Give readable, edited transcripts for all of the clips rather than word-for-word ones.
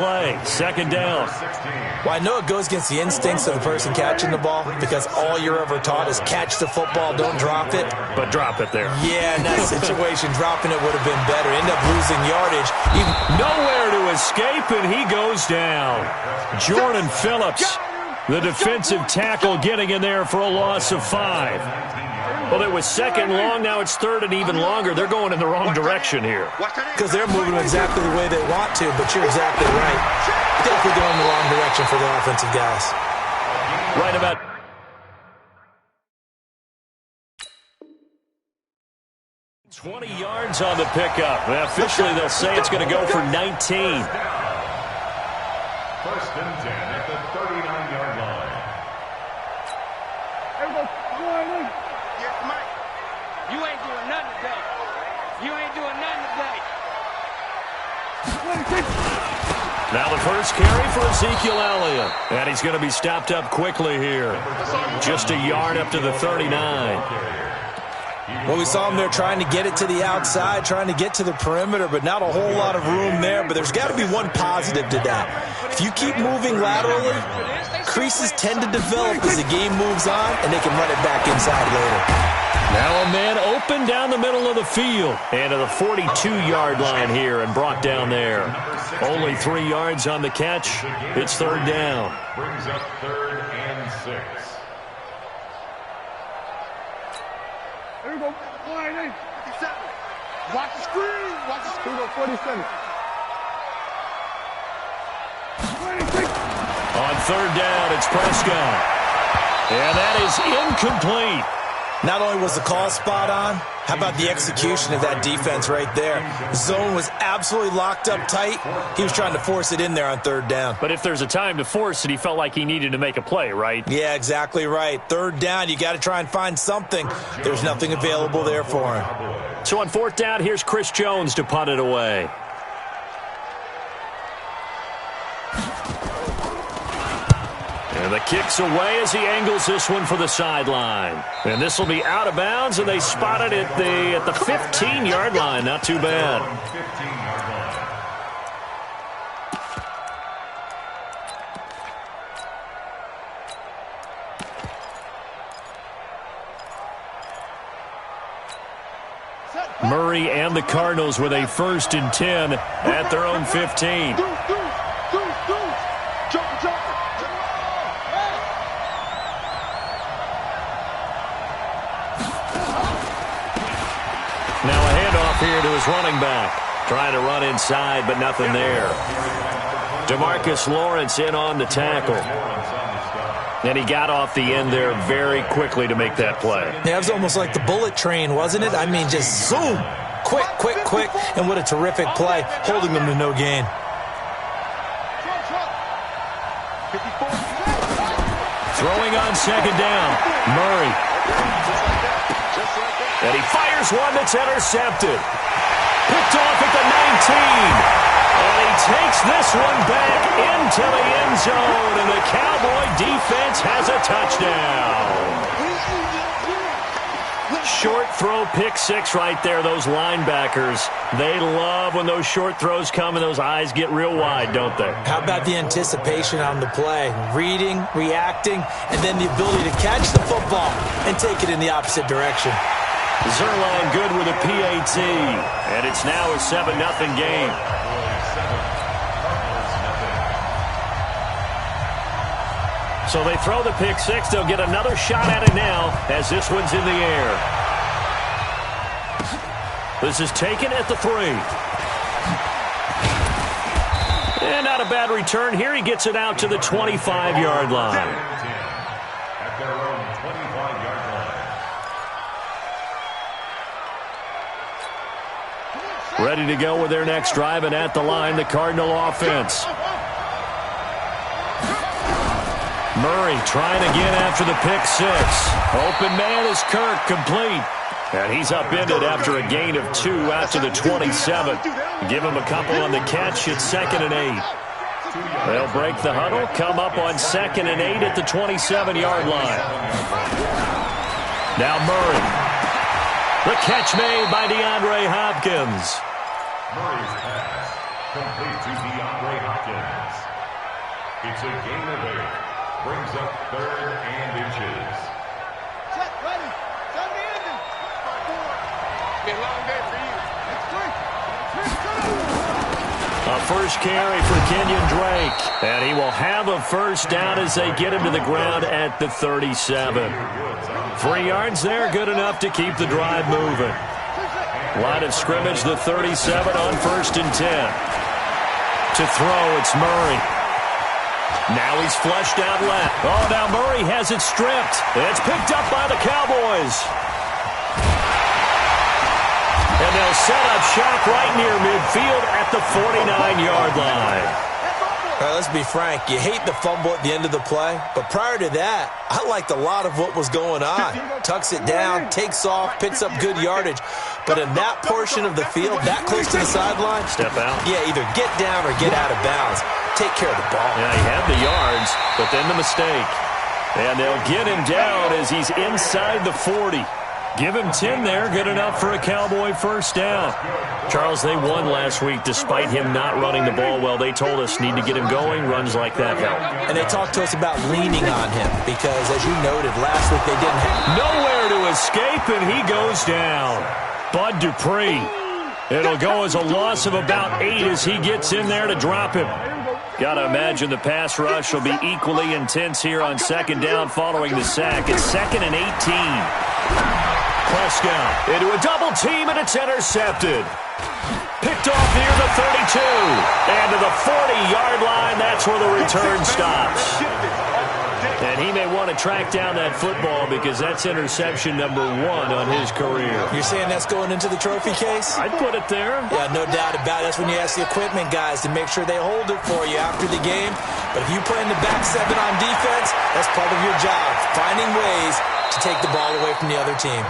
Play, second down. Well, I know it goes against the instincts of the person catching the ball because all you're ever taught is catch the football, don't drop it. But drop it there. Yeah, in that situation, dropping it would have been better. End up losing yardage. Nowhere to escape, and he goes down. Jordan Phillips, the defensive tackle, getting in there for a loss of 5. Well, it was second long. Now it's third and even longer. They're going in the wrong direction here. Because they're moving exactly the way they want to, but you're exactly right. Definitely going in the wrong direction for the offensive guys. Right about 20 yards on the pickup. Officially, they'll say it's going to go for 19. First and 10 at the 39-yard line. You ain't doing nothing today. You ain't doing nothing today. Now the first carry for Ezekiel Elliott. And he's going to be stopped up quickly here. Just a yard up to the 39. Well, we saw him there trying to get it to the outside, trying to get to the perimeter, but not a whole lot of room there. But there's got to be one positive to that. If you keep moving laterally, creases tend to develop as the game moves on, and they can run it back inside later. Now a man open down the middle of the field. And to the 42-yard line here and brought down there. Only 3 yards on the catch. It's third down. Brings up third and 6. Here we go. 57. Watch the screen. Watch the screen. 47. 26. On third down, it's Prescott. And that is incomplete. Not only was the call spot on, how about the execution of that defense right there? Zone was absolutely locked up tight. He was trying to force it in there on third down. But if there's a time to force it, he felt like he needed to make a play, right? Yeah, exactly right. Third down, you got to try and find something. There's nothing available there for him. So on fourth down, here's Chris Jones to punt it away. And the kick's away as he angles this one for the sideline. And this will be out of bounds, and they spot it at the 15-yard line. Not too bad. 15-yard line. Murray and the Cardinals with a 1st and 10 at their own 15. Now a handoff here to his running back. Trying to run inside, but nothing there. DeMarcus Lawrence in on the tackle. And he got off the end there very quickly to make that play. Yeah, it was almost like the bullet train, wasn't it? I mean, just zoom. Quick, quick, quick. And what a terrific play, holding them to no gain. Throwing on second down. Murray. And he fires one that's intercepted. Picked off at the 19. And he takes this one back into the end zone. And the Cowboy defense has a touchdown. Short throw, pick six right there. Those linebackers, they love when those short throws come and those eyes get real wide, don't they? How about the anticipation on the play? Reading, reacting, and then the ability to catch the football and take it in the opposite direction. Zerline good with a PAT. And it's now a 7-0 game. So they throw the pick six. They'll get another shot at it now as this one's in the air. This is taken at the 3. And not a bad return here. He gets it out to the 25-yard line. At their own 25-yard line. Ready to go with their next drive, and at the line, the Cardinal offense. Murray trying again after the pick six. Open man is Kirk, complete. And he's upended after a gain of 2 out to the 27. Give him a couple on the catch. It's 2nd and 8. They'll break the huddle, come up on 2nd and 8 at the 27-yard line. Now Murray. The catch made by DeAndre Hopkins. Murray's pass complete to DeAndre Hopkins. It's a gain of 8. Brings up 3rd and inches. Set, ready. Set the engine. Be a long day for you. That's great. A first carry for Kenyon Drake. And he will have a first down as they get him to the ground at the 37. 3 yards there, good enough to keep the drive moving. Line of scrimmage, the 37 on 1st and 10. To throw, it's Murray. Now he's flushed out left. Oh, now Murray has it stripped. It's picked up by the Cowboys. And they'll set up shop right near midfield at the 49-yard line. All right, let's be frank. You hate the fumble at the end of the play, but prior to that, I liked a lot of what was going on. Tucks it down, takes off, picks up good yardage. But in that portion of the field, that close to the sideline, step out. Yeah, either get down or get out of bounds. Take care of the ball. Yeah, he had the yards, but then the mistake. And they'll get him down as he's inside the 40. Give him 10 there, good enough for a Cowboy first down. Charles, they won last week despite him not running the ball well. They told us need to get him going, runs like that help. And they talked to us about leaning on him because, as you noted, last week they didn't have nowhere to escape, and he goes down. Bud Dupree. It'll go as a loss of about 8 as he gets in there to drop him. Got to imagine the pass rush will be equally intense here on 2nd down following the sack. It's 2nd and 18. Prescott into a double team, and it's intercepted. Picked off near the 32. And to the 40-yard line, that's where the return stops. And he may want to track down that football because that's interception number 1 on his career. You're saying that's going into the trophy case? I'd put it there. Yeah, no doubt about it. That's when you ask the equipment guys to make sure they hold it for you after the game. But if you play in the back 7 on defense, that's part of your job, finding ways to take the ball away from the other team.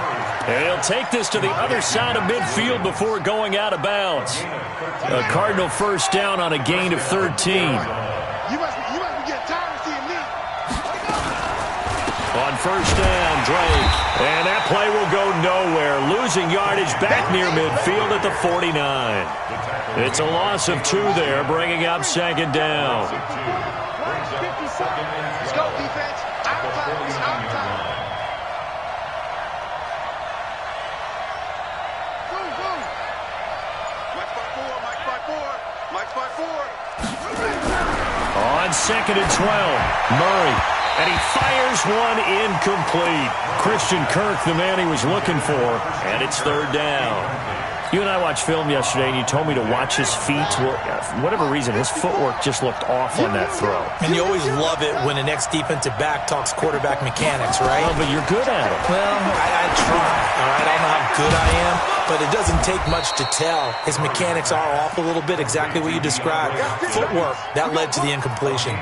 And he'll take this to the other side of midfield before going out of bounds. A Cardinal first down on a gain of 13. You must be getting tired of seeing me. On first down, Drake. And that play will go nowhere. Losing yardage back near midfield at the 49. It's a loss of 2 there, bringing up 2nd down. Let's go, defense. Out time. On 2nd and 12, Murray. And he fires one incomplete. Christian Kirk, the man he was looking for, and it's 3rd down. You and I watched film yesterday, and you told me to watch his feet. Well, for whatever reason, his footwork just looked off on that throw. And you always love it when an ex-defensive back talks quarterback mechanics, right? Oh, but you're good at it. Well, I try. All right, I don't know how good I am, but it doesn't take much to tell. His mechanics are off a little bit, exactly what you described. Footwork, that led to the incompletion.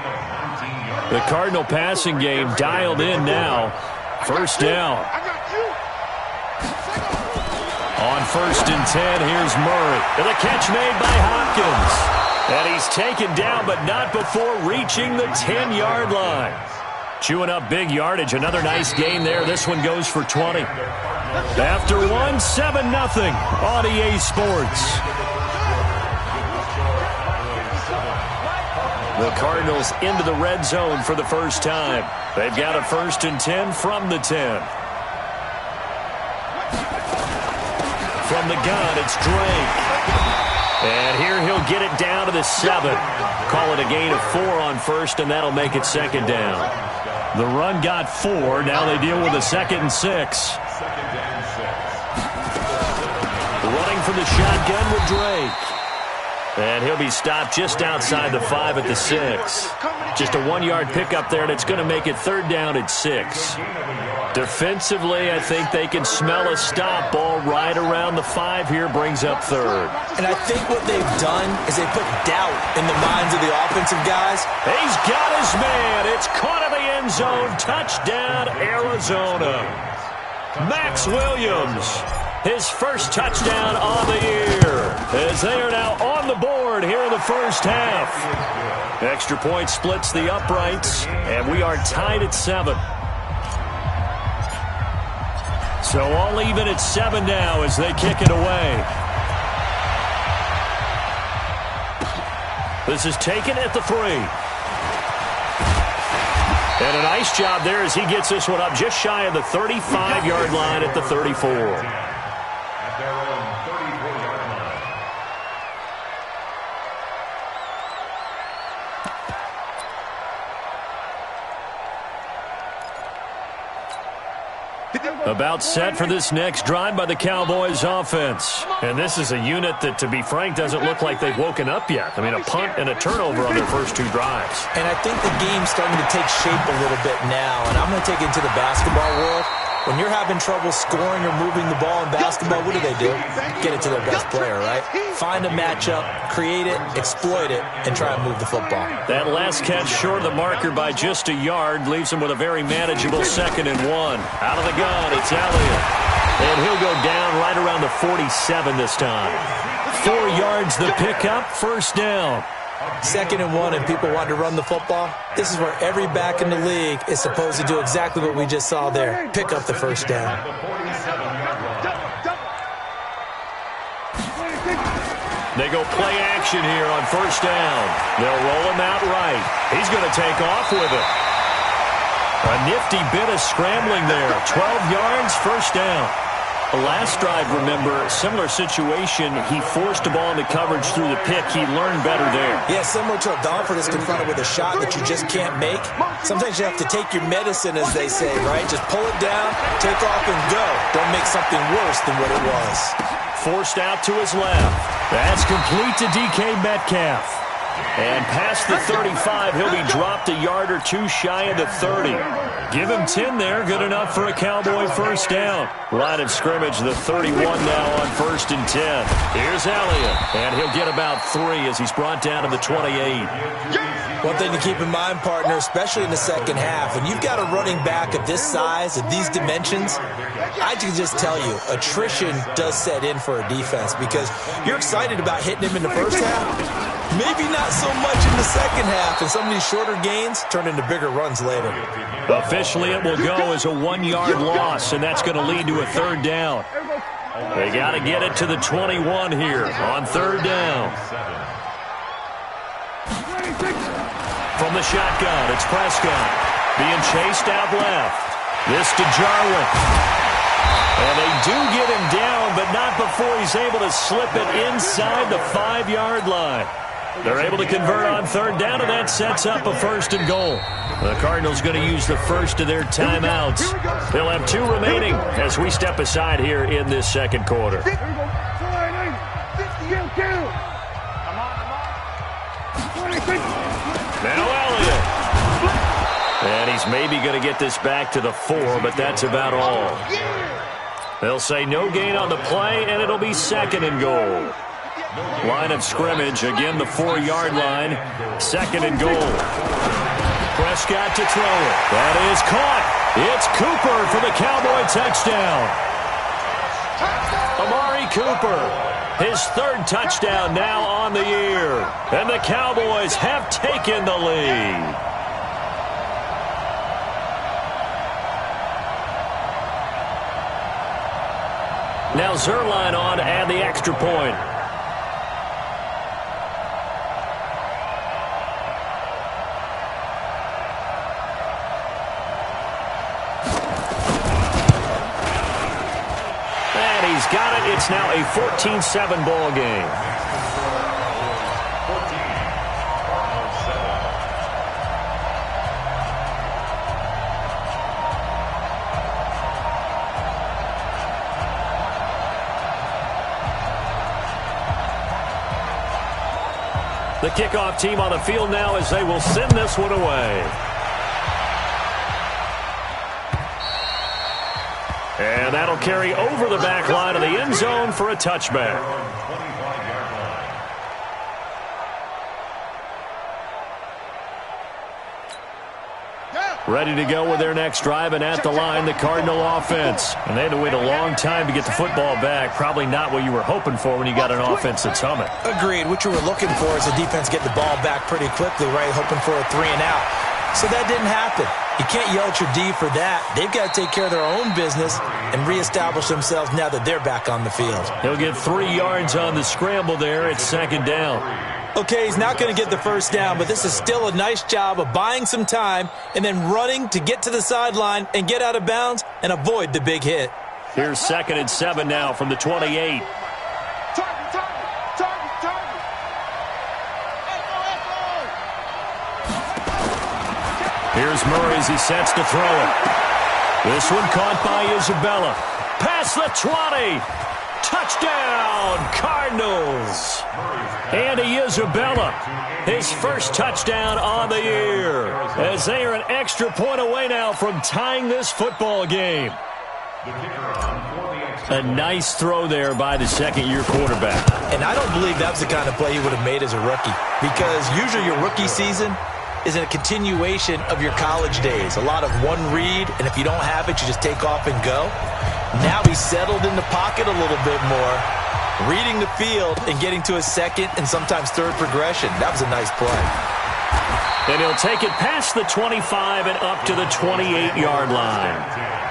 The Cardinal passing game dialed in now. First down. On 1st and 10, here's Murray. And the catch made by Hopkins. And he's taken down, but not before reaching the 10-yard line. Chewing up big yardage. Another nice gain there. This one goes for 20. After 7-0 on EA Sports. The Cardinals into the red zone for the first time. They've got a 1st and 10 from the 10. From the gun, it's Drake. And here he'll get it down to the 7. Call it a gain of 4 on 1st, and that'll make it 2nd down. The run got 4. Now they deal with a 2nd and 6. Running from the shotgun with Drake. And he'll be stopped just outside the 5 at the 6. Just a 1-yard pickup there, and it's going to make it 3rd down at 6. Defensively, I think they can smell a stop ball right around the 5 here, brings up 3rd. And I think what they've done is they put doubt in the minds of the offensive guys. He's got his man. It's caught in the end zone. Touchdown, Arizona. Max Williams. His first touchdown on the year as they are now on the board here in the first half. Extra point splits the uprights, and we are tied at 7. So all even at 7 now as they kick it away. This is taken at the 3. And a nice job there as he gets this one up just shy of the 35-yard line at the 34. At their own 34-yard line. About set for this next drive by the Cowboys offense. And this is a unit that, to be frank, doesn't look like they've woken up yet. I mean, a punt and a turnover on their first two drives. And I think the game's starting to take shape a little bit now. And I'm going to take it into the basketball world. When you're having trouble scoring or moving the ball in basketball, what do? Get it to their best player, right? Find a matchup, create it, exploit it, and try and move the football. That last catch short of the marker by just a yard leaves him with a very manageable 2nd and 1. Out of the gun, it's Elliott. And he'll go down right around the 47 this time. 4 yards the pickup, first down. 2nd and 1 and people want to run the football. This is where every back in the league is supposed to do exactly what we just saw there. Pick up the first down. They go play action here on first down. They'll roll him out right. He's going to take off with it. A nifty bit of scrambling there. 12 yards, first down. The last drive, remember, similar situation. He forced the ball into coverage through the pick. He learned better there. Yeah, similar to a golfer that's confronted with a shot that you just can't make. Sometimes you have to take your medicine, as they say, right? Just pull it down, take off, and go. Don't make something worse than what it was. Forced out to his left. That's complete to DK Metcalf. And past the 35, he'll be dropped a yard or two shy of the 30. Give him 10 there, good enough for a Cowboy first down. Line of scrimmage, the 31 now on 1st and 10. Here's Elliott, and he'll get about 3 as he's brought down to the 28. One thing to keep in mind, partner, especially in the second half, when you've got a running back of this size, of these dimensions, I can just tell you, attrition does set in for a defense because you're excited about hitting him in the first half. Maybe not so much in the second half, and some of these shorter gains turn into bigger runs later. Officially, it will go as a 1-yard loss, and that's going to lead to a 3rd down. They got to get it to the 21 here on 3rd down. From the shotgun, it's Prescott being chased out left. This to Jarwin. And they do get him down, but not before he's able to slip it inside the 5-yard line. They're able to convert on 3rd down, and that sets up a 1st and goal. The Cardinals going to use the first of their timeouts. They'll have 2 remaining as we step aside here in this second quarter. Now Elliott. And he's maybe going to get this back to the 4, but that's about all. They'll say no gain on the play, and it'll be 2nd and goal. Line of scrimmage, again the 4-yard line. 2nd and goal. Prescott to throw it. That is caught. It's Cooper for the Cowboy touchdown. Amari Cooper, his 3rd touchdown now on the year. And the Cowboys have taken the lead. Now Zerline on to add the extra point. He's got it. It's now a 14-7 ball game. The kickoff team on the field now as they will send this one away. And that'll carry over the back line of the end zone for a touchback. Ready to go with their next drive, and at the line, the Cardinal offense. And they had to wait a long time to get the football back. Probably not what you were hoping for when you got an offense that's humming. Agreed. What you were looking for is the defense getting the ball back pretty quickly, right? Hoping for a 3 and out. So that didn't happen. You can't yell at your D for that. They've got to take care of their own business and reestablish themselves now that they're back on the field. He'll get 3 yards on the scramble there. It's 2nd down. Okay, he's not going to get the first down, but this is still a nice job of buying some time and then running to get to the sideline and get out of bounds and avoid the big hit. Here's 2nd and 7 now from the 28. Here's Murray as he sets to throw it. This one caught by Isabella. Past the 20. Touchdown, Cardinals. Andy Isabella, his first touchdown on the year, as they are an extra point away now from tying this football game. A nice throw there by the second-year quarterback. And I don't believe that's the kind of play he would have made as a rookie, because usually your rookie season is a continuation of your college days. A lot of one read, and if you don't have it, you just take off and go. Now he's settled in the pocket a little bit more, reading the field and getting to his second and sometimes third progression. That was a nice play. And he'll take it past the 25 and up to the 28-yard line.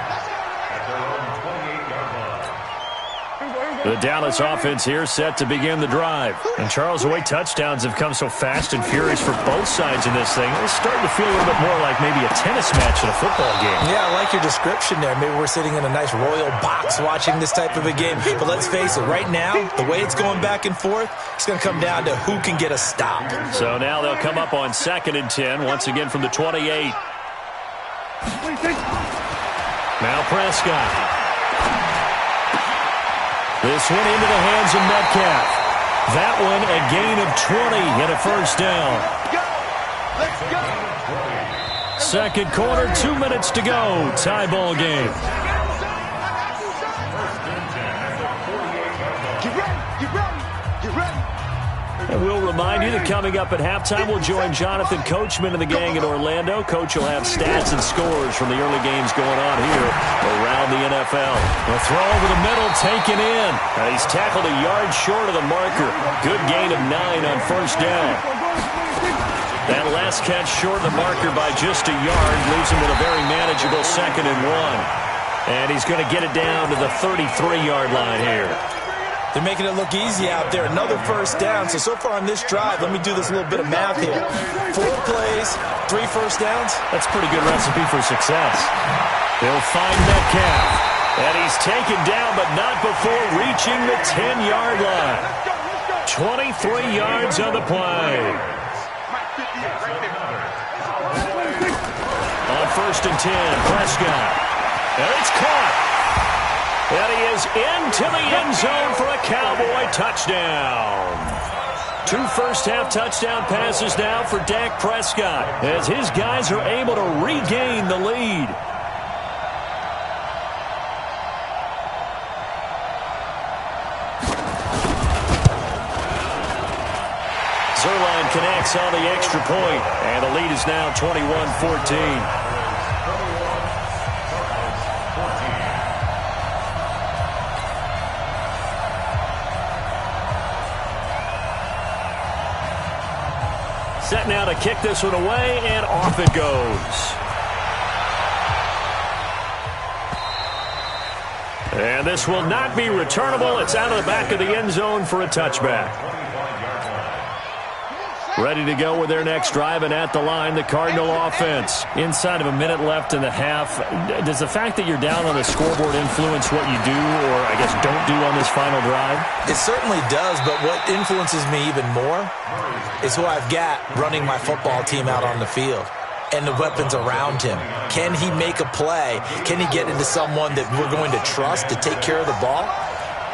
The Dallas offense here set to begin the drive. And Charles, the way touchdowns have come so fast and furious for both sides in this thing, it's starting to feel a little bit more like maybe a tennis match in a football game. Yeah, I like your description there. Maybe we're sitting in a nice royal box watching this type of a game. But let's face it, right now, the way it's going back and forth, it's going to come down to who can get a stop. So now they'll come up on 2nd and 10, once again from the 28. Now Prescott. This one into the hands of Metcalf. That one a gain of 20 and a first down. Second quarter, 2 minutes to go. Tie ball game. And we'll remind you that coming up at halftime, we'll join Jonathan Coachman and the gang in Orlando. Coach will have stats and scores from the early games going on here around the NFL. The throw over the middle, taken in. He's tackled a yard short of the marker. Good gain of 9 on first down. That last catch short of the marker by just a yard leaves him with a very manageable 2nd and 1. And he's going to get it down to the 33-yard line here. They're making it look easy out there. Another first down. So far on this drive, let me do this little bit of math here. 4 plays, 3 first downs. That's a pretty good recipe for success. They'll find Metcalf. And he's taken down, but not before reaching the 10-yard line. 23 yards on the play. On 1st and 10, Prescott. And it's caught. And he is into the end zone for a Cowboy touchdown. 2 first-half touchdown passes now for Dak Prescott as his guys are able to regain the lead. Zerline connects on the extra point, and the lead is now 21-14. Set now to kick this one away, and off it goes. And this will not be returnable. It's out of the back of the end zone for a touchback. Ready to go with their next drive, and at the line, the Cardinal offense. Inside of a minute left in the half, does the fact that you're down on the scoreboard influence what you do, or I guess don't do on this final drive? It certainly does, but what influences me even more is who I've got running my football team out on the field and the weapons around him. Can he make a play? Can he get into someone that we're going to trust to take care of the ball?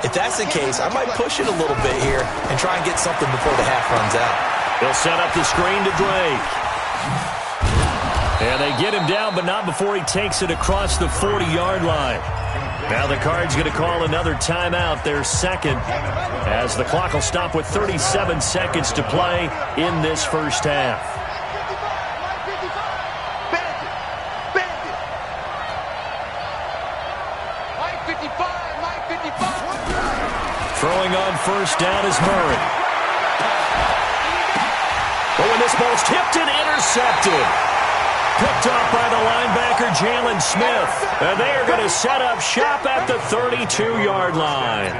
If that's the case, I might push it a little bit here and try and get something before the half runs out. They'll set up the screen to Drake. And they get him down, but not before he takes it across the 40-yard line. Now the Cards going to call another timeout, their second, as the clock will stop with 37 seconds to play in this first half. Throwing on first down is Murray. But when this ball's tipped and intercepted. Picked up by the linebacker, Jalen Smith. And they are going to set up shop at the 32-yard line.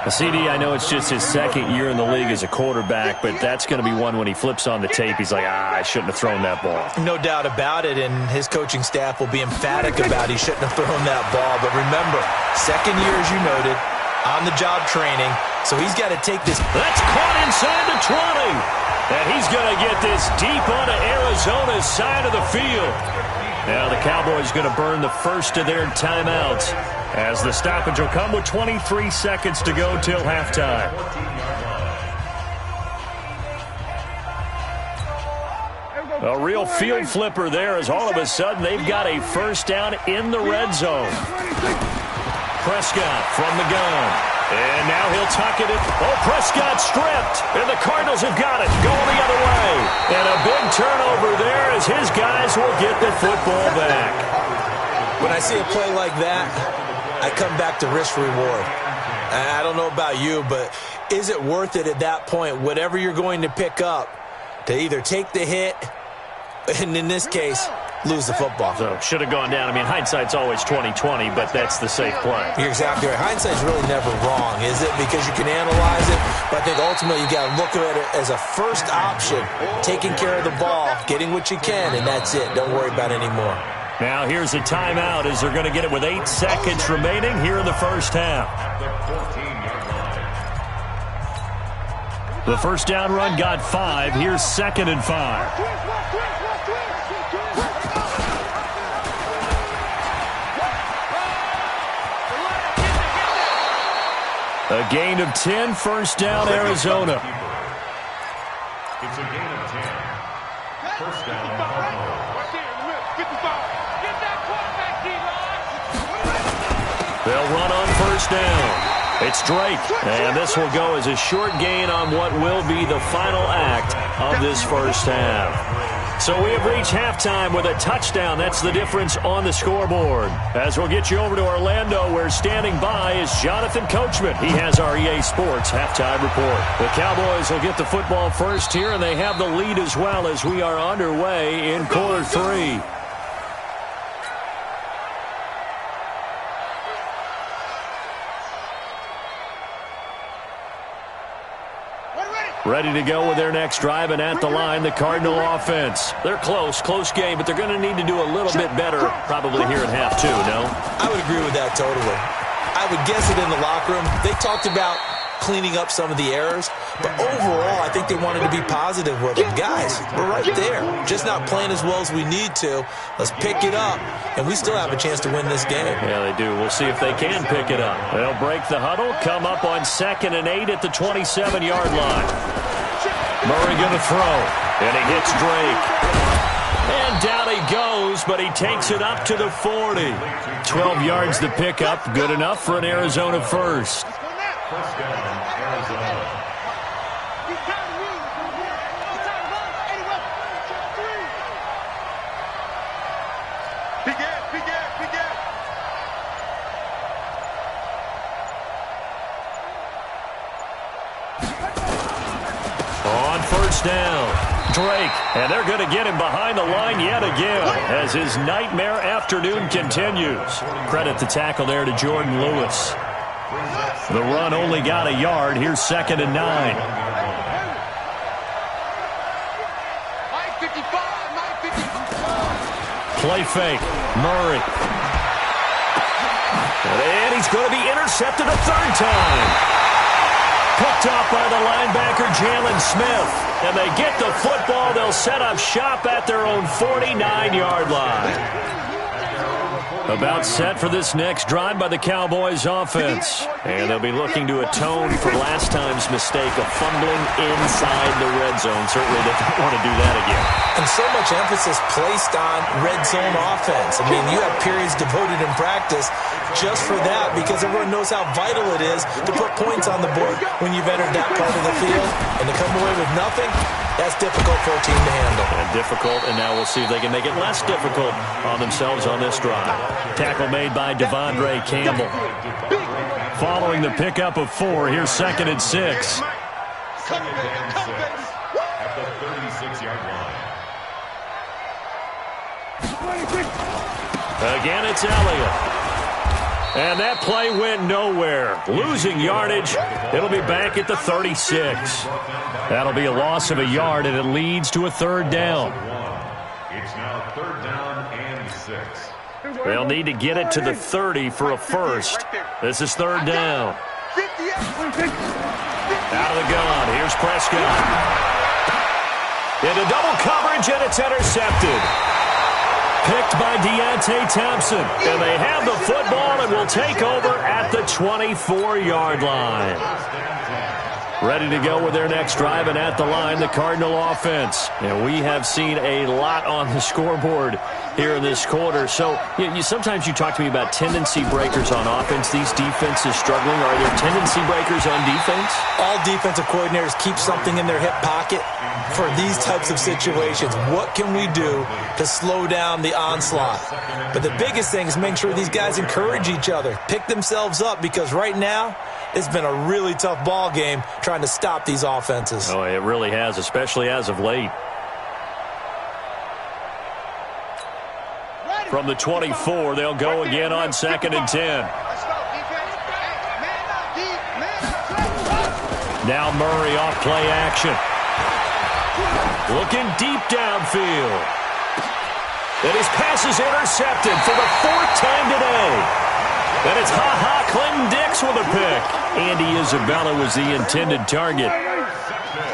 CD, I know it's just his second year in the league as a quarterback, but that's going to be one when he flips on the tape. He's like, I shouldn't have thrown that ball. No doubt about it, and his coaching staff will be emphatic about he shouldn't have thrown that ball. But remember, second year, as you noted, on-the-job training, so he's got to take this. That's caught inside the 20, and he's going to get this deep onto Arizona's side of the field. Now the Cowboys going to burn the first of their timeouts, as the stoppage will come with 23 seconds to go till halftime. A real field flipper there, as all of a sudden they've got a first down in the red zone. Prescott from the gun. And now he'll tuck it in. Oh, Prescott stripped. And the Cardinals have got it. Going the other way. And a big turnover there as his guys will get the football back. When I see a play like that, I come back to risk-reward. I don't know about you, but is it worth it at that point, whatever you're going to pick up, to either take the hit, and in this case, lose the football? So should have gone down. I mean, hindsight's always 20/20, but that's the safe play. You're exactly right. Hindsight's really never wrong, is it? Because you can analyze it, but I think ultimately you got to look at it as a first option, taking care of the ball, getting what you can, and that's it. Don't worry about it anymore. Now here's a timeout as they're going to get it with 8 seconds remaining here in the first half. The first down run got 5. Here's 2nd and 5. A gain of 10, first down, Arizona. It's a gain of 10. First down, Cardinals. They'll run on first down. It's Drake, and this will go as a short gain on what will be the final act of this first half. So we have reached halftime with a touchdown. That's the difference on the scoreboard. As we'll get you over to Orlando, where standing by is Jonathan Coachman. He has our EA Sports halftime report. The Cowboys will get the football first here, and they have the lead as well as we are underway in quarter 3. Ready to go with their next drive, and at the line, the Cardinal offense. They're close game, but they're going to need to do a little bit better probably here in half 2, no? I would agree with that totally. I would guess it in the locker room. They talked about cleaning up some of the errors, but overall, I think they wanted to be positive with them. Guys, we're right there. Just not playing as well as we need to. Let's pick it up, and we still have a chance to win this game. Yeah, they do. We'll see if they can pick it up. They'll break the huddle, come up on 2nd and 8 at the 27-yard line. Murray going to throw, and he hits Drake. And down he goes, but he takes it up to the 40. 12 yards to pick up, good enough for an Arizona first. First down, Arizona. On first down, Drake, and they're going to get him behind the line yet again as his nightmare afternoon continues. Credit the tackle there to Jordan Lewis. The run only got a yard. Here's 2nd and 9. Play fake. Murray. And he's going to be intercepted a 3rd time. Picked off by the linebacker, Jalen Smith. And they get the football. They'll set up shop at their own 49-yard line. About set for this next drive by the Cowboys offense. And they'll be looking to atone for last time's mistake of fumbling inside the red zone. Certainly they don't want to do that again. And so much emphasis placed on red zone offense. I mean, you have periods devoted in practice just for that, because everyone knows how vital it is to put points on the board when you've entered that part of the field. And to come away with nothing, that's difficult for a team to handle. And difficult, and now we'll see if they can make it less difficult on themselves on this drive. Tackle made by Devondre Campbell. Following the pickup of 4, here's 2nd and 6. Second and 6 at the 36-yard line. Again, it's Elliott. And that play went nowhere. Losing yardage. It'll be back at the 36. That'll be a loss of a yard, and it leads to a third down. It's now third down and 6. They'll need to get it to the 30 for a first. This is third down. Out of the gun. Here's Prescott. Into double coverage, and it's intercepted. Picked by Deontay Thompson. And they have the football and will take over at the 24-yard line. Ready to go with their next drive, and at the line, the Cardinal offense. And we have seen a lot on the scoreboard here in this quarter. So sometimes you talk to me about tendency breakers on offense. These defenses struggling. Are there tendency breakers on defense? All defensive coordinators keep something in their hip pocket for these types of situations. What can we do to slow down the onslaught? But the biggest thing is make sure these guys encourage each other, pick themselves up, because right now it's been a really tough ball game trying to stop these offenses. Oh, it really has, especially as of late. From the 24, they'll go again on 2nd and 10. Now Murray off play action. Looking deep downfield. And his pass is intercepted for the 4th time today. And it's Clinton-Dix with a pick. Andy Isabella was the intended target.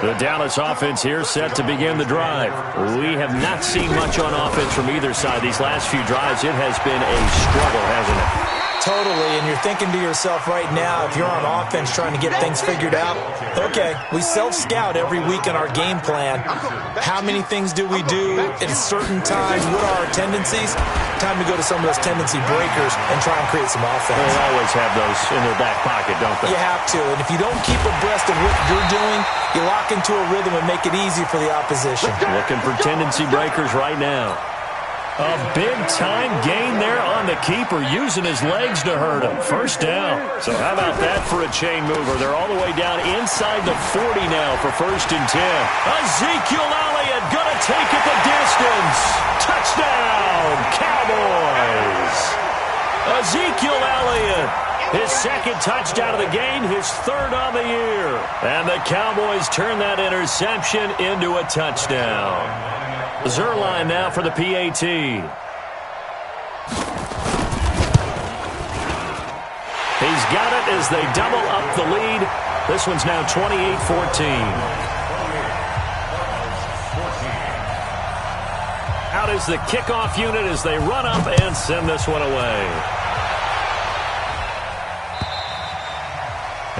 The Dallas offense here set to begin the drive. We have not seen much on offense from either side these last few drives. It has been a struggle, hasn't it? Totally, and you're thinking to yourself right now, if you're on offense trying to get things figured out, okay, we self-scout every week in our game plan. How many things do we do at certain times? What are our tendencies? Time to go to some of those tendency breakers and try and create some offense. They always have those in their back pocket, don't they? You have to, and if you don't keep abreast of what you're doing, you lock into a rhythm and make it easy for the opposition. Looking for tendency breakers right now. A big-time gain there on the keeper, using his legs to hurt him. First down. So how about that for a chain mover? They're all the way down inside the 40 now for 1st and 10. Ezekiel Elliott going to take it the distance. Touchdown, Cowboys. Ezekiel Elliott, his 2nd touchdown of the game, his 3rd on the year. And the Cowboys turn that interception into a touchdown. Zerline now for the PAT. He's got it as they double up the lead. This one's now 28-14. Out is the kickoff unit as they run up and send this one away.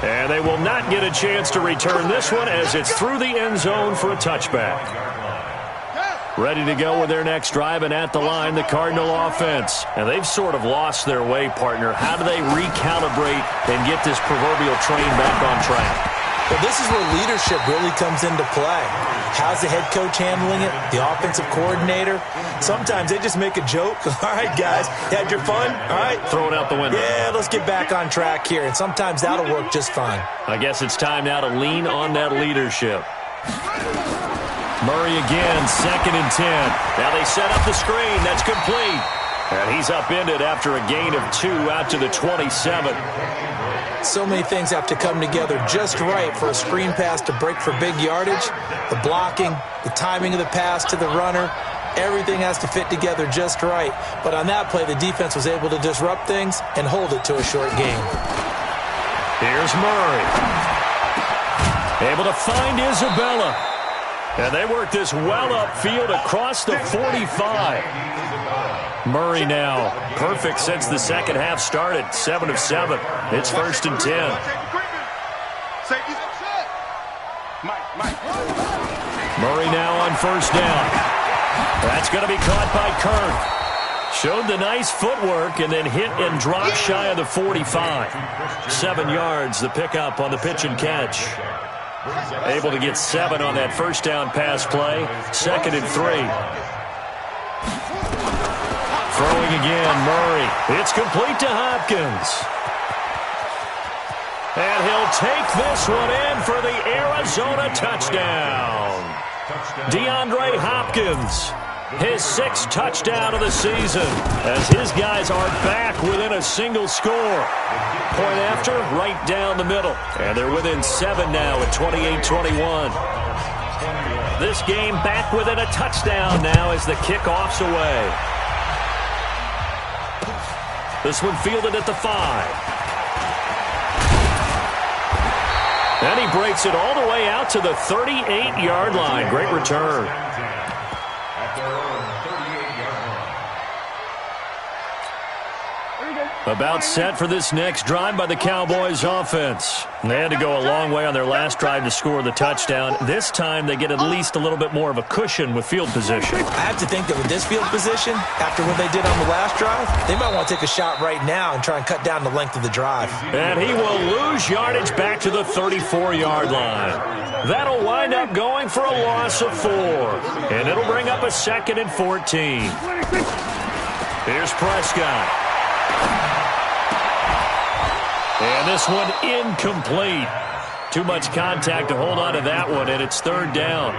And they will not get a chance to return this one as it's through the end zone for a touchback. Ready to go with their next drive, and at the line, the Cardinal offense. And they've sort of lost their way, partner. How do they recalibrate and get this proverbial train back on track? Well, this is where leadership really comes into play. How's the head coach handling it? The offensive coordinator? Sometimes they just make a joke. All right, guys, you had your fun? All right. Throw it out the window. Yeah, let's get back on track here. And sometimes that'll work just fine. I guess it's time now to lean on that leadership. Murray again, 2nd and 10. Now they set up the screen. That's complete. And he's upended after a gain of 2 out to the 27. So many things have to come together just right for a screen pass to break for big yardage. The blocking, the timing of the pass to the runner, everything has to fit together just right. But on that play, the defense was able to disrupt things and hold it to a short game. Here's Murray. Able to find Isabella. And they work this well upfield across the 45. Murray now perfect since the second half started. 7 of 7. It's 1st and 10. Murray now on 1st down. That's going to be caught by Kirk. Showed the nice footwork and then hit and dropped shy of the 45. 7 yards, the pickup on the pitch and catch. Able to get 7 on that 1st down pass play. 2nd and 3. Throwing again, Murray. It's complete to Hopkins. And he'll take this one in for the Arizona touchdown. DeAndre Hopkins His 6th touchdown of the season as his guys are back within a single score. Point after, right down the middle. And they're within 7 now at 28-21. This game back within a touchdown now as the kickoff's away. This one fielded at the 5. And he breaks it all the way out to the 38-yard line. Great return. About set for this next drive by the Cowboys offense. They had to go a long way on their last drive to score the touchdown. This time they get at least a little bit more of a cushion with field position. I have to think that with this field position, after what they did on the last drive, they might want to take a shot right now and try and cut down the length of the drive. And he will lose yardage back to the 34-yard line. That'll wind up going for a loss of 4. And it'll bring up a 2nd and 14. Here's Prescott. And this one incomplete. Too much contact to hold on to that one, and it's 3rd down.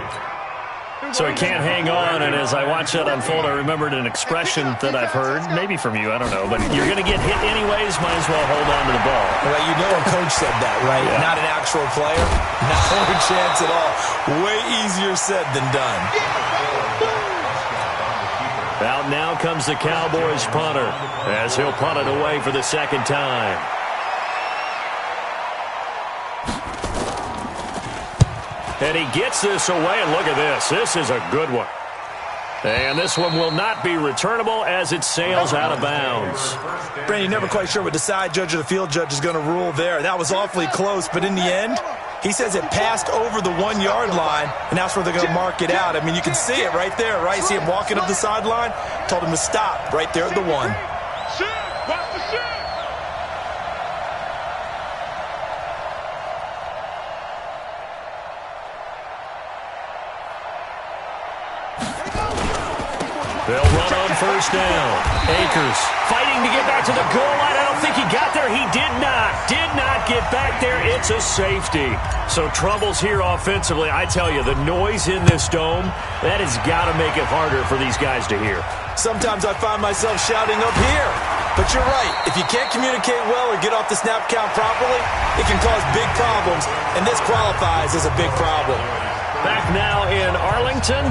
So he can't hang on, and as I watch that unfold, I remembered an expression that I've heard, maybe from you, I don't know, but you're going to get hit anyways, might as well hold on to the ball. Well, you know a coach said that, right? Yeah. Not an actual player. Not a chance at all. Way easier said than done. Out now comes the Cowboys punter as he'll punt it away for the 2nd time. And he gets this away, and look at this. This is a good one. And this one will not be returnable as it sails out of bounds. Brandon, you're never quite sure what the side judge or the field judge is going to rule there. That was awfully close, but in the end, he says it passed over the 1-yard line, and that's where they're going to mark it out. I mean, you can see it right there, right? See him walking up the sideline? Told him to stop right there at the 1. They'll run on 1st down. Akers fighting to get back to the goal line. I don't think he got there. He did not. Did not get back there. It's a safety. So troubles here offensively. I tell you, the noise in this dome, that has got to make it harder for these guys to hear. Sometimes I find myself shouting up here. But you're right. If you can't communicate well or get off the snap count properly, it can cause big problems. And this qualifies as a big problem. Back now in Arlington.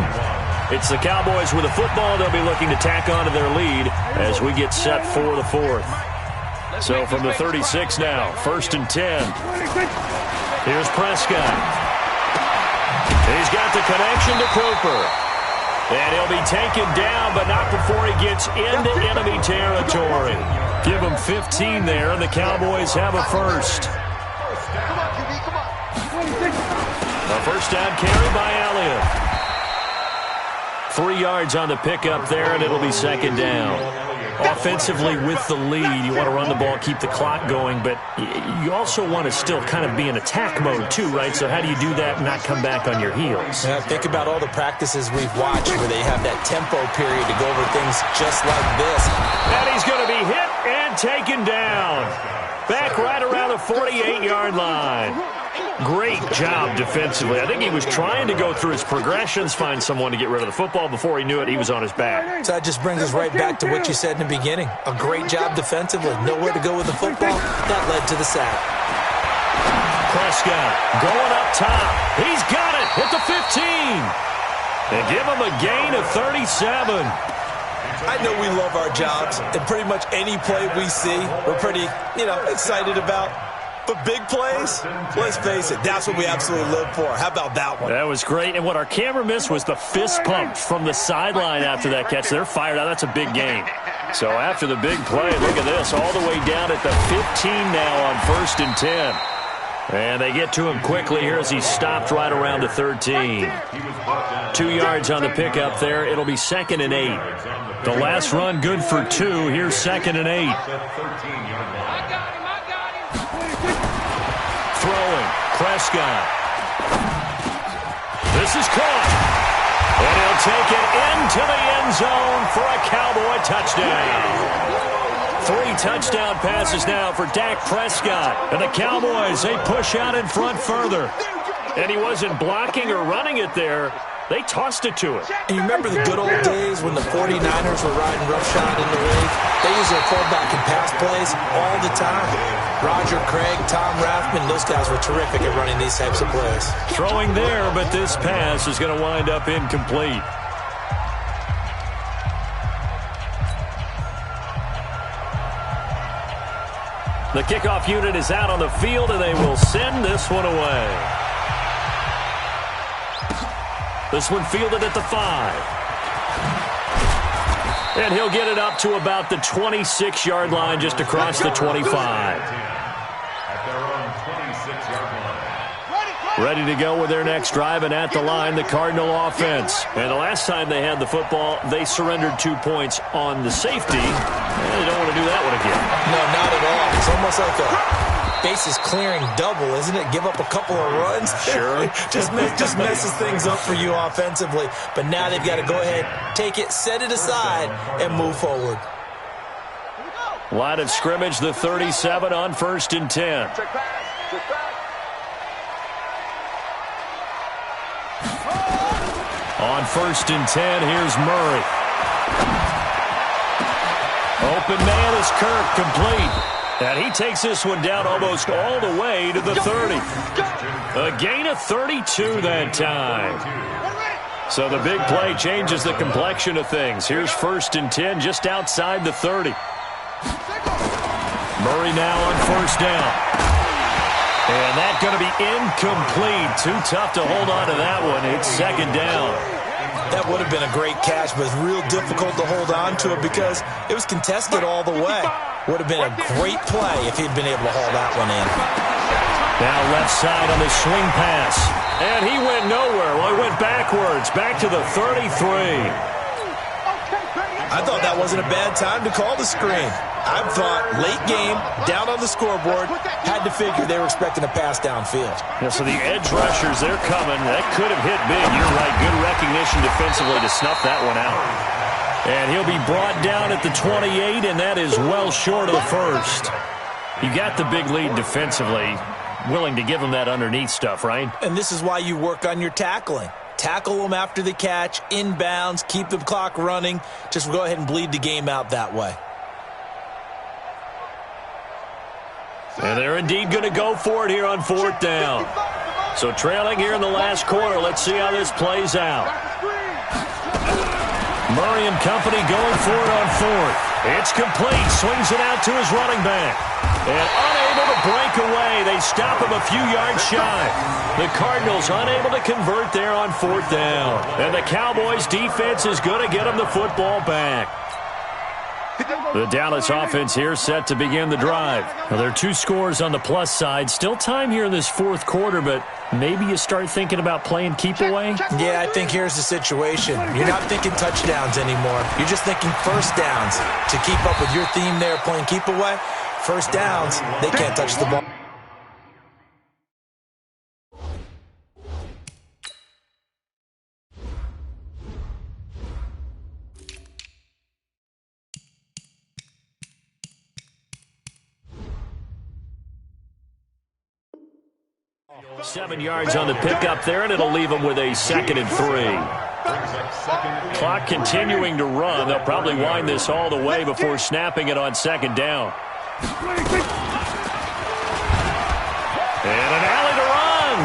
It's the Cowboys with the football. They'll be looking to tack on to their lead as we get set for the 4th. So from the 36 now, 1st and 10. Here's Prescott. He's got the connection to Cooper. And he'll be taken down, but not before he gets into enemy territory. Give him 15 there, and the Cowboys have a 1st. A 1st down carry by Elliott. 3 yards on the pickup there, and it'll be 2nd down. Offensively with the lead, you want to run the ball, keep the clock going, but you also want to still kind of be in attack mode too, right? So how do you do that and not come back on your heels? Yeah, think about all the practices we've watched where they have that tempo period to go over things just like this. And he's going to be hit and taken down. Back right around the 48-yard line. Great job defensively. I think he was trying to go through his progressions, find someone to get rid of the football. Before he knew it, he was on his back. So that just brings us right back to what you said in the beginning. A great job defensively. Nowhere to go with the football. That led to the sack. Prescott going up top. He's got it at the 15. And give him a gain of 37. I know we love our jobs, and pretty much any play we see, we're pretty, excited about. But big plays, let's face it, that's what we absolutely live for. How about that one? That was great. And what our camera missed was the fist pump from the sideline after that catch. They're fired out. That's a big gain. So after the big play, look at this, all the way down at the 15 now on 1st and 10. And they get to him quickly here as he stopped right around the 13. 2 yards on the pickup there. It'll be 2nd and 8. The last run good for 2. Here's 2nd and 8. Throwing, Prescott. This is caught. And he'll take it into the end zone for a Cowboy touchdown. 3 touchdown passes now for Dak Prescott. And the Cowboys, they push out in front further. And he wasn't blocking or running it there. They tossed it to him. And you remember the good old days when the 49ers were riding roughshod in the league, they use their fullback in pass plays all the time. Roger Craig, Tom Rathman, those guys were terrific at running these types of plays. Throwing there, but this pass is going to wind up incomplete. The kickoff unit is out on the field, and they will send this one away. This one fielded at the 5. And he'll get it up to about the 26-yard line, just across the 25. At their own 26-yard line. Ready to go with their next drive, and at the line, the Cardinal offense. And the last time they had the football, they surrendered 2 points on the safety. And they don't want to do that one again. No, not at all. It's almost like a bases clearing double, isn't it? Give up a couple of runs. Sure. just messes things up for you offensively. But now they've got to go ahead, take it, set it aside, and move forward. Line of scrimmage, the 37 on 1st and 10. On 1st and 10, here's Murray. Open man is Kirk, complete. And he takes this one down almost all the way to the 30. A gain of 32 that time. So the big play changes the complexion of things. Here's 1st and 10 just outside the 30. Murray now on 1st down. And that's going to be incomplete. Too tough to hold on to that one. It's 2nd down. That would have been a great catch, but it's real difficult to hold on to it because it was contested all the way. Would have been a great play if he'd been able to haul that one in. Now left side on the swing pass. And he went nowhere. Well, he went backwards, back to the 33. I thought that wasn't a bad time to call the screen. I thought late game, down on the scoreboard, had to figure they were expecting a pass downfield. Yeah, so the edge rushers, they're coming. That could have hit big. You're right. Good recognition defensively to snuff that one out. And he'll be brought down at the 28, and that is well short of the 1st. You got the big lead defensively. Willing to give him that underneath stuff, right? And this is why you work on your tackling. Tackle them after the catch, inbounds, keep the clock running. Just go ahead and bleed the game out that way. And they're indeed going to go for it here on 4th down. So trailing here in the last quarter. Let's see how this plays out. Murray and company going for it on 4th. It's complete. Swings it out to his running back. And unable to break away. They stop him a few yards shy. The Cardinals unable to convert there on 4th down. And the Cowboys defense is going to get them the football back. The Dallas offense here set to begin the drive. Now, there are 2 scores on the plus side. Still time here in this 4th quarter, but maybe you start thinking about playing keep away? Yeah, I think here's the situation. You're not thinking touchdowns anymore. You're just thinking 1st downs. To keep up with your theme there, playing keep away, 1st downs, they can't touch the ball. Seven yards on the pickup there, and it'll leave them with a 2nd and 3. Clock continuing to run. They'll probably wind this all the way before snapping it on 2nd down. And an alley to run.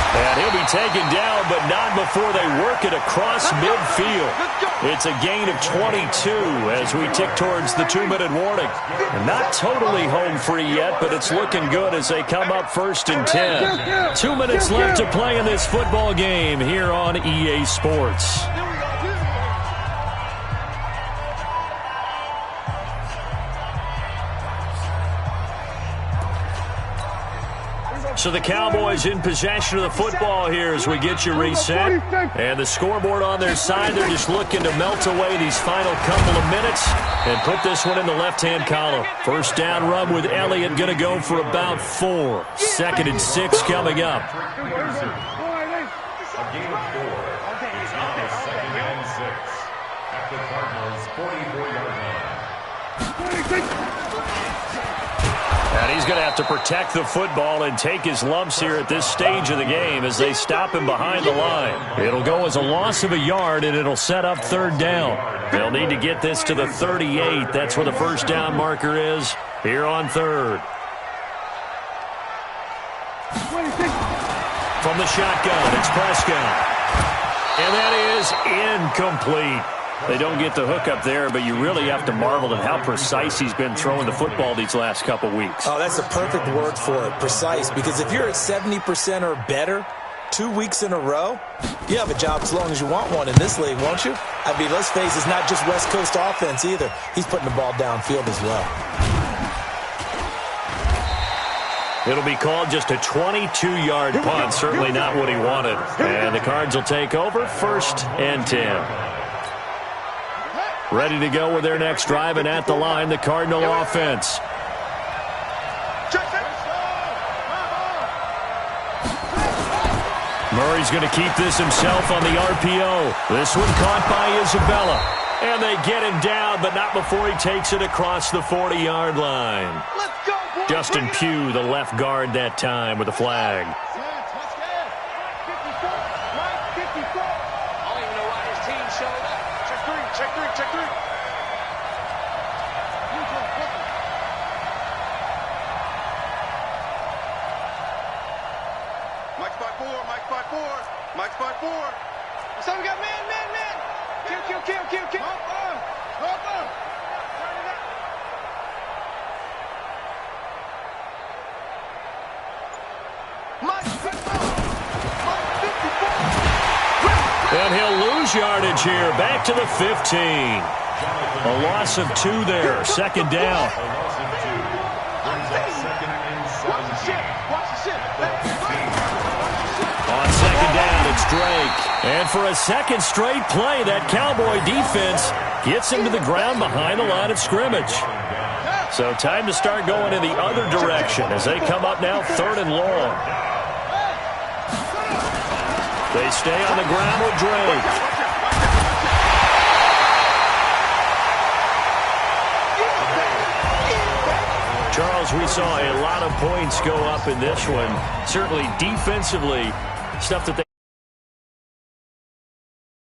And he'll be taken down, but not before they work it across midfield. It's a gain of 22 as we tick towards the 2-minute warning. And not totally home free yet, but it's looking good as they come up 1st and 10. 2 minutes left to play in this football game here on EA Sports. So the Cowboys in possession of the football here as we get you reset. And the scoreboard on their side, they're just looking to melt away these final couple of minutes and put this one in the left-hand column. 1st down run with Elliott going to go for about 4. 2nd and 6 coming up. A gain of 4. It's now 2nd and 6 at the Cardinals' 44-yard line. And he's going to have to protect the football and take his lumps here at this stage of the game as they stop him behind the line. It'll go as a loss of a yard, and it'll set up third down. They'll need to get this to the 38. That's where the first down marker is here on third. From the shotgun, it's Prescott. And that is incomplete. They don't get the hook up there, but you really have to marvel at how precise he's been throwing the football these last couple weeks. Oh, that's a perfect word for it, precise, because if you're at 70% or better 2 weeks in a row, you have a job as long as you want one in this league, won't you? I mean, let's face it, it's not just West Coast offense either. He's putting the ball downfield as well. It'll be called just a 22-yard punt, certainly not what he wanted. And the Cards will take over, 1st and 10. Ready to go with their next drive, and at the line, the Cardinal offense. Murray's going to keep this himself on the RPO. This one caught by Isabella. And they get him down, but not before he takes it across the 40-yard line. Justin Pugh, the left guard that time, with a flag. Mike spot 4. So we got man. Kill. And he'll lose yardage here. Back to the 15. A loss of 2 there. Second down. On second down, it's Drake. And for a second straight play, that Cowboy defense gets him to the ground behind the line of scrimmage. So time to start going in the other direction as they come up now 3rd and long. They stay on the ground with Drake. Charles, we saw a lot of points go up in this one. Certainly defensively, stuff that they